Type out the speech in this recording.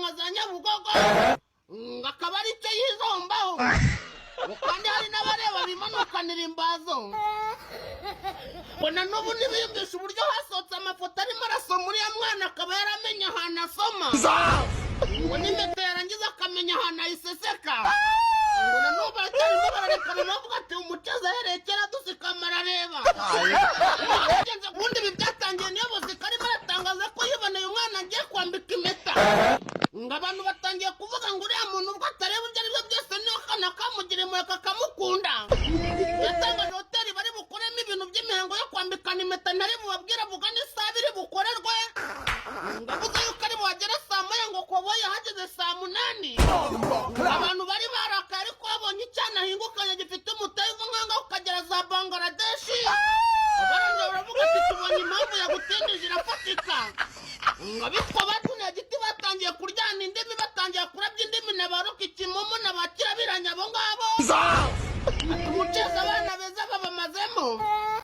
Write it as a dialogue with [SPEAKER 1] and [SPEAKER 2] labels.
[SPEAKER 1] nkazanya bugogo ngakaba ari cyo yizombaho kandi hari n'abareba bimanukanira imbazo bona n'ubu nibiyumvisha uburyo hasohotse amafoto arimo arasoma uriya mwana akaba yaramenye ahantu asoma ngo n'impeta yarangiza akamenya ahantu ayiseseka ngo nanubu baracyarimo bararekana bavuga ati umucaza aherekera dusikamara areba ubundi ibi byatangiye niyo muzika arimo aratangaza ko yiboneye umwana agiye kwambika impeta ngo abantu batangiye kuvuga ngo uriya muntu ubwo atareba ibyo aribyo byose niyo kana kamugira impuhwe kakamukunda yatangaje hoteli bari bukoremo ibintu by'imihango yo kwambikana impeta ntari bubabwira vuga n'isaha iri bukorerwe ngo avuze yuko ari buhagere saa moya ngo kobo yahageze saa munani abantu bari barakaye ariko babonye icyana ahingukanye gifite umutego nk'aho ukagera za Bangladeshi abarangije baravuga ati tubonye impamvu yagutindije irafatika ngo bityo batuniye igiti batangiye kuryana indimi batangiye kurabya indimi na baruka ikimomo na bakirabiranya abo ngabo